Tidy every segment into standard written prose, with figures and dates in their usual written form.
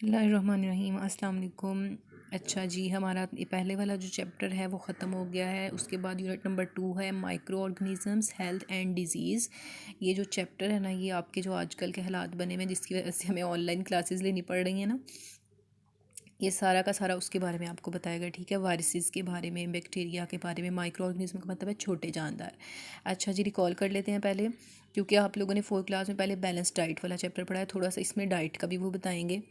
बिस्मिल्लाहिर्रहमानिर्रहीम, अस्सलाम वालेकुम। अच्छा जी, हमारा ये पहले वाला जो चैप्टर है वो ख़त्म हो गया है। उसके बाद यूनिट नंबर 2 है micro organisms, health and disease. ये जो चैप्टर है ना, ये आपके जो आजकल के हालात बने हुए हैं जिसकी वजह से हमें ऑनलाइन क्लासेस लेनी पड़ रही हैं ना, ये सारा का सारा उसके बारे में आपको बताएगा। ठीक है, वायरसेस के बारे में, बैक्टीरिया के बारे में। माइक्रो ऑर्गेनिज्म का मतलब है छोटे जानदार। अच्छा जी, रिकॉल कर लेते हैं पहले, क्योंकि आप लोगों ने 4th क्लास में पहले बैलेंस डाइट वाला चैप्टर पढ़ा है। थोड़ा सा इसमें डाइट का भी वो बताएंगे।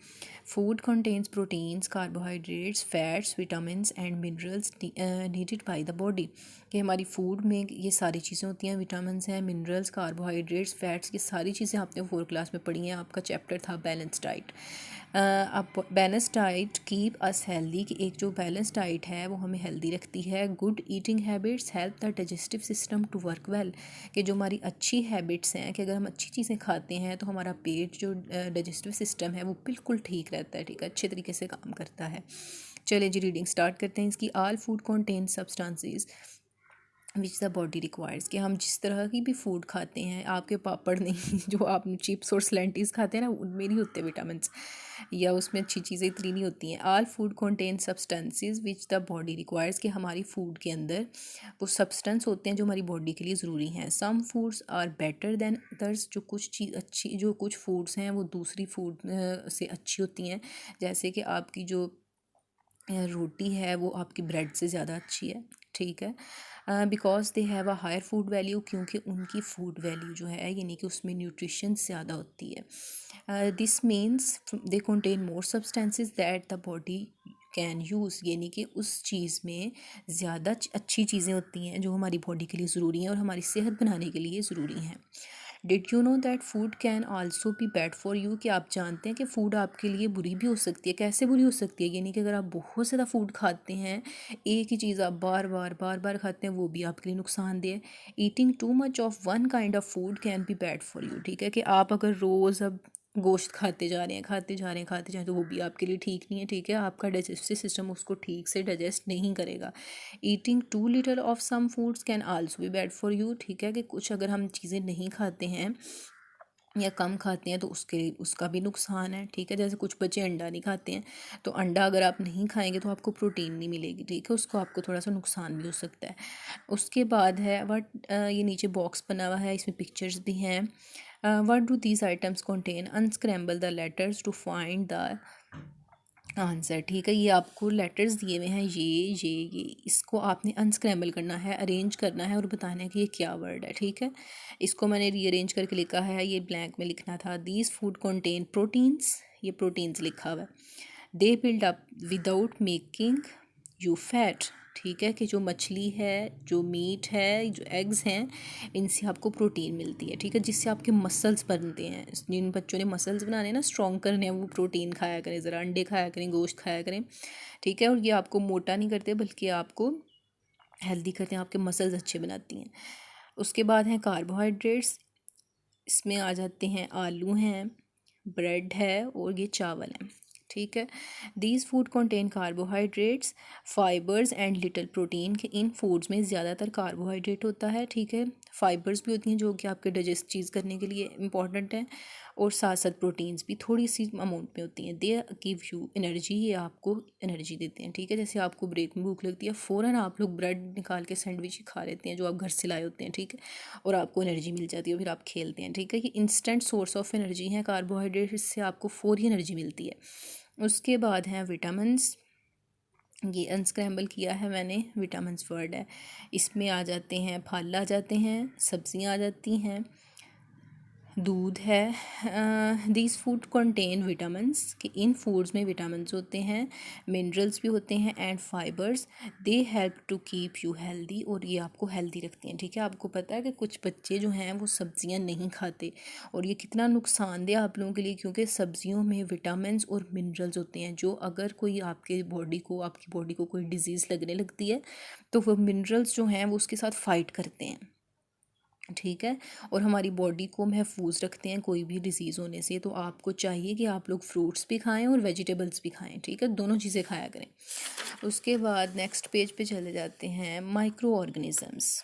Food contains proteins, carbohydrates, fats, vitamins and minerals needed by the body. कि हमारी फूड में ये सारी चीज़ें होती हैं, विटामिन्स हैं, मिनरल्स, कार्बोहाइड्रेट्स, फैट्स, ये सारी चीज़ें आपने 4th क्लास में पढ़ी हैं। आपका चैप्टर था बैलेंस डाइट। अब balance diet keep us healthy, कि एक जो बैलेंस डाइट है वो हमें हेल्दी रखती है। Good eating habits help the digestive system to work well, कि जो हमारी अच्छी हैबिट्स हैं कि अगर हम अच्छी चीज़ें खाते हैं तो हमारा पेट जो डाइजेस्टिव सिस्टम है वो बिल्कुल ठीक रहता है। ठीक है, अच्छे तरीके से काम करता है। चलिए जी, रीडिंग स्टार्ट करते हैं इसकी। All food contain substances which the body requires, कि हम जिस तरह की भी फूड खाते हैं, आपके पापड़ नहीं जो आप चिप्स और स्लैंटीज खाते हैं ना, उनमें नहीं होते विटामिन, या उसमें अच्छी चीज़ें इतनी नहीं होती हैं। All food contain substances which the body requires, कि हमारी फूड के अंदर वो सब्सटेंस होते हैं जो हमारी बॉडी के लिए ज़रूरी हैं। Some foods are better than others, जो कुछ चीज़ अच्छी, जो कुछ फूड्स हैं वो दूसरी फूड से अच्छी होती हैं। जैसे कि आपकी जो रोटी है वो आपकी ब्रेड से ज़्यादा अच्छी है। ठीक है, because they have a higher food value, क्योंकि उनकी फूड वैल्यू जो है यानी कि उसमें न्यूट्रिशन ज़्यादा होती है। This means they contain more substances that the body can use, यानी कि उस चीज़ में ज़्यादा अच्छी चीज़ें होती हैं जो हमारी बॉडी के लिए ज़रूरी हैं और हमारी सेहत बनाने के लिए ज़रूरी हैं। Did you know that food can also be bad for you, कि आप जानते हैं कि फ़ूड आपके लिए बुरी भी हो सकती है। कैसे बुरी हो सकती है? यानी कि अगर आप बहुत ज़्यादा फूड खाते हैं, एक ही चीज़ आप बार बार खाते हैं, वो भी आपके लिए नुकसानदेह है। Eating too much of one kind of food can be bad for you. ठीक है, कि आप अगर रोज़ अब गोश्त खाते जा रहे हैं, खाते जा रहे हैं, खाते जा रहे हैं, तो वो भी आपके लिए ठीक नहीं है। ठीक है, आपका डाइजेस्टिव सिस्टम उसको ठीक से डाइजेस्ट नहीं करेगा। Eating too little of some foods can also be bad for you. ठीक है, कि कुछ अगर हम चीज़ें नहीं खाते हैं या कम खाते हैं तो उसका भी नुकसान है। ठीक है, जैसे कुछ बच्चे अंडा नहीं खाते हैं, तो अंडा अगर आप नहीं खाएंगे तो आपको प्रोटीन नहीं मिलेगी। ठीक है, उसको आपको थोड़ा सा नुकसान भी हो सकता है। उसके बाद है वट, ये नीचे बॉक्स बना हुआ है, इसमें पिक्चर्स भी हैं। What do these items contain, unscramble the letters to find the answer. ठीक है, ये आपको लेटर्स दिए हुए हैं, ये इसको आपने अनस्क्रैम्बल करना है, अरेंज करना है और बताना है कि ये क्या वर्ड है। ठीक है, इसको मैंने रीअरेंज करके लिखा है, ये ब्लैंक में लिखना था। दीज फूड कंटेन प्रोटीन्स, ये प्रोटीन्स लिखा हुआ है। They build up without making you fat. ठीक है, कि जो मछली है, जो मीट है, जो एग्स हैं, इनसे आपको प्रोटीन मिलती है। ठीक है, जिससे आपके मसल्स बनते हैं। जिन बच्चों ने मसल्स बनाने हैं ना, स्ट्रॉन्ग करने हैं, वो प्रोटीन खाया करें, ज़रा अंडे खाया करें, गोश्त खाया करें। ठीक है, और ये आपको मोटा नहीं करते बल्कि आपको हेल्दी करते हैं, आपके मसल्स अच्छे बनाती हैं। उसके बाद हैं कार्बोहाइड्रेट्स, इसमें आ जाते हैं आलू हैं, ब्रेड है और ये चावल हैं। ठीक है, these food contain carbohydrates, fibres and little protein, के इन फूड्स में ज़्यादातर कार्बोहाइड्रेट होता है। ठीक है, फाइबर्स भी होती हैं जो कि आपके डाइजेस्ट चीज़ करने के लिए इंपॉर्टेंट हैं, और साथ साथ प्रोटीन्स भी थोड़ी सी अमाउंट में होती हैं। दे गिव यू एनर्जी, ये आपको एनर्जी देते हैं। ठीक है, जैसे आपको ब्रेक में भूख लगती है, फ़ौरन आप लोग ब्रेड निकाल के सैंडविच खा लेते हैं जो आप घर से लाए होते हैं। ठीक है, और आपको एनर्जी मिल जाती है, फिर आप खेलते हैं। ठीक है, कि इंस्टेंट सोर्स ऑफ एनर्जी है कार्बोहाइड्रेट, इससे आपको फौरी एनर्जी मिलती है। उसके बाद हैं विटामिन्स, ये अनस्क्रैम्बल किया है मैंने, विटामिन्स वर्ड है, इसमें आ जाते हैं फल, आ जाते हैं सब्जियां, आ जाती हैं दूध है। दीज फूड कंटेन विटामिन्स, कि इन फूड्स में विटामिन्स होते हैं, मिनरल्स भी होते हैं and fibres. They help to keep you healthy, और ये आपको हेल्दी रखते हैं। ठीक है, आपको पता है कि कुछ बच्चे जो हैं वो सब्जियां नहीं खाते, और ये कितना नुकसानदेह आप लोगों के लिए, क्योंकि सब्जियों में विटामिन्स और मिनरल्स होते हैं जो अगर कोई आपकी बॉडी को कोई डिजीज़ लगने लगती है तो वो मिनरल्स जो हैं वो उसके साथ फ़ाइट करते हैं। ठीक है, और हमारी बॉडी को महफूज रखते हैं कोई भी डिज़ीज़ होने से। तो आपको चाहिए कि आप लोग फ्रूट्स भी खाएं और वेजिटेबल्स भी खाएं। ठीक है, दोनों चीज़ें खाया करें। उसके बाद नेक्स्ट पेज पे चले जाते हैं, micro organisms.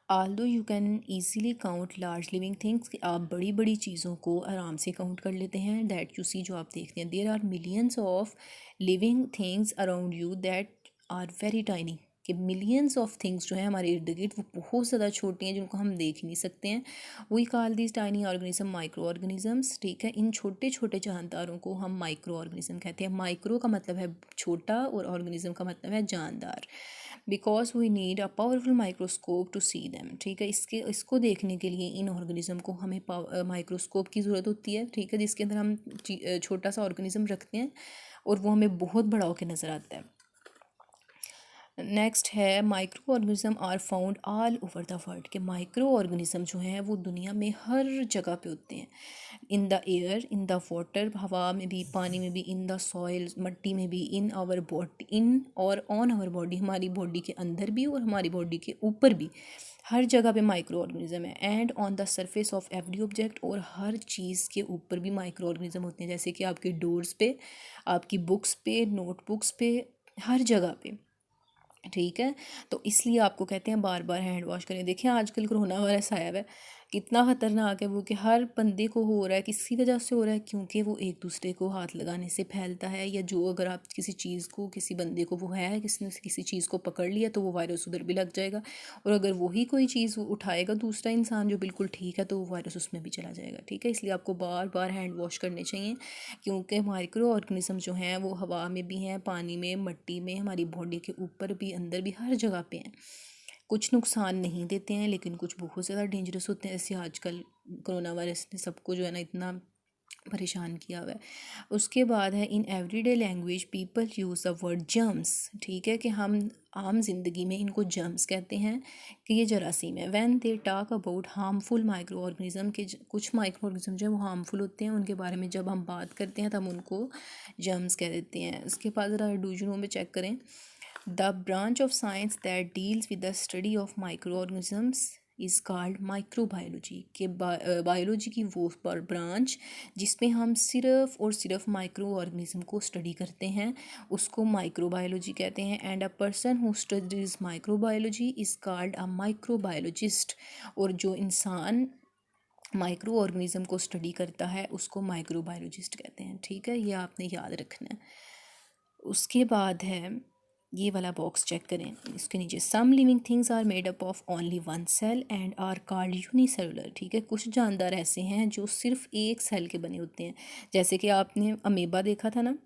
Aldous you can easily count large living things, कि आप बड़ी बड़ी चीज़ों को आराम से काउंट कर लेते हैं, दैट यू सी, जो आप देखते हैं, there are millions of living things around you that are very tiny, कि मिलियंस ऑफ थिंग्स जो है हमारे इर्द गिर्द वो बहुत ज़्यादा छोटी हैं जिनको हम देख ही नहीं सकते हैं। We call this tiny organism micro organisms, ठीक है। इन छोटे छोटे जानदारों को हम माइक्रो ऑर्गेनिज्म कहते हैं। माइक्रो का मतलब है छोटा और ऑर्गेनिज्म का मतलब है जानदार। Because we need a powerful microscope to see them, ठीक है। इसको देखने के लिए इन ऑर्गेनिज्म को हमें माइक्रोस्कोप की ज़रूरत होती है, ठीक है, जिसके अंदर हम छोटा सा ऑर्गेनिज्म रखते हैं और वो हमें बहुत बड़ा होकर नज़र आता है। नेक्स्ट है micro organism are found all over the world, के माइक्रो ऑर्गेनिज्म जो हैं वो दुनिया में हर जगह पे होते हैं। In the air, in the water, हवा में भी, पानी में भी, इन द सॉइल, मट्टी में भी, इन आवर बॉडी, इन और ऑन आवर बॉडी, हमारी बॉडी के अंदर भी और हमारी बॉडी के ऊपर भी, हर जगह पे माइक्रो ऑर्गेनिज्म है। And on the surface of every object, और हर चीज़ के ऊपर भी माइक्रो ऑर्गेनिज्म होते हैं, जैसे कि आपके डोर्स पे, आपकी बुक्स पे, नोटबुक्स पे, हर जगह पे, ठीक है। तो इसलिए आपको कहते हैं बार बार हैंड वॉश करें। देखिए आजकल कोरोना वायरस आया हुआ है, कितना ख़तरनाक है वो, कि हर बंदे को हो रहा है, किसी वजह से हो रहा है, क्योंकि वो एक दूसरे को हाथ लगाने से फैलता है। या जो अगर आप किसी चीज़ को, किसी बंदे को वो है, किसने किसी चीज़ को पकड़ लिया तो वो वायरस उधर भी लग जाएगा, और अगर वही कोई चीज़ उठाएगा दूसरा इंसान जो बिल्कुल ठीक है तो वो वायरस उसमें भी चला जाएगा, ठीक है। इसलिए आपको बार बार हैंड वॉश करने चाहिए, क्योंकि माइक्रो ऑर्गेनिज्म जो हैं वो हवा में भी हैं, पानी में, मिट्टी में, हमारी बॉडी के ऊपर भी, अंदर भी, हर जगह पे हैं। कुछ नुकसान नहीं देते हैं लेकिन कुछ बहुत ज़्यादा डेंजरस होते हैं, जैसे आजकल कोरोना वायरस ने सबको जो है ना इतना परेशान किया हुआ है। उसके बाद है in everyday language people use the word germs, ठीक है, कि हम आम जिंदगी में इनको जर्म्स कहते हैं, कि ये जरासीम है। When they talk about harmful micro organism, के कुछ माइक्रो ऑर्गेनिज्म जो है वो हार्मफुल होते हैं, उनके बारे में जब हम बात करते हैं तब उनको जर्म्स कह देते हैं। उसके बाद ज़रा डू यू नो में चेक करें, the branch of science that deals with the study of micro organisms is called microbiology, के बायोलॉजी की वो ब्रांच जिसमें हम सिर्फ और सिर्फ माइक्रो ऑर्गेनिज्म को स्टडी करते हैं उसको माइक्रोबायोलॉजी कहते हैं। And a person who studies microbiology is called a microbiologist, और जो इंसान माइक्रो ऑर्गेनिज्म को स्टडी करता है उसको माइक्रोबायोलॉजिस्ट कहते हैं, ठीक है। ये आपने याद रखना है। उसके बाद है ये वाला बॉक्स चेक करें, इसके नीचे some living things are made up of only one cell and are called unicellular, ठीक है। कुछ जानदार ऐसे हैं जो सिर्फ एक सेल के बने होते हैं, जैसे कि आपने अमीबा देखा था ना,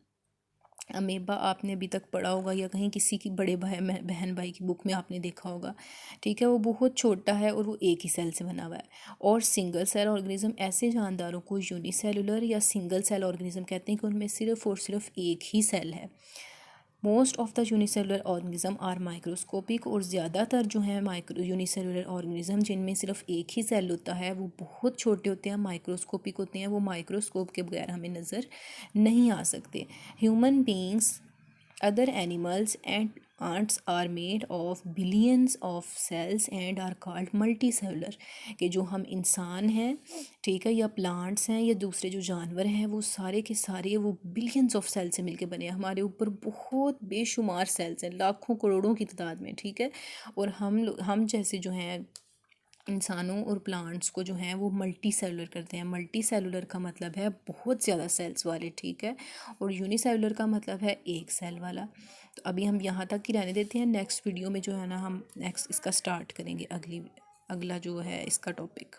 अमीबा आपने अभी तक पढ़ा होगा या कहीं किसी की बड़े बहन भाई की बुक में आपने देखा होगा, ठीक है। वो बहुत छोटा है और वो एक ही सेल से बना हुआ है। और सिंगल सेल ऑर्गेनिज्म, ऐसे जानदारों को यूनिसेलुलर या सिंगल सेल ऑर्गेनिज्म कहते हैं कि उनमें सिर्फ और सिर्फ एक ही सेल है। Most of the unicellular organism are microscopic, और ज़्यादातर जो है माइक्रो यूनिसेलुलर ऑर्गेनिज्म जिनमें सिर्फ एक ही सेल होता है वो बहुत छोटे होते हैं, माइक्रोस्कोपिक होते हैं, वो माइक्रोस्कोप के बगैर हमें नज़र नहीं आ सकते। Human beings, other animals and ants are made of billions of cells and are called multicellular, कि जो हम इंसान हैं, ठीक है, या प्लांट्स हैं या दूसरे जो जानवर हैं वो सारे के सारे वो बिलियंस ऑफ सेल से मिलके बने हैं। हमारे ऊपर बहुत बेशुमार सेल्स हैं, लाखों करोड़ों की तादाद में, ठीक है। और हम जैसे जो हैं इंसानों और प्लांट्स को जो हैं वो मल्टी सेलुलर करते हैं। मल्टी सेलुलर का मतलब है बहुत ज़्यादा सेल्स वाले, ठीक है। और यूनिसेलुलर का मतलब है एक सेल वाला। तो अभी हम यहाँ तक ही रहने देते हैं, नेक्स्ट वीडियो में जो है ना हम नेक्स्ट इसका स्टार्ट करेंगे, अगला जो है इसका टॉपिक।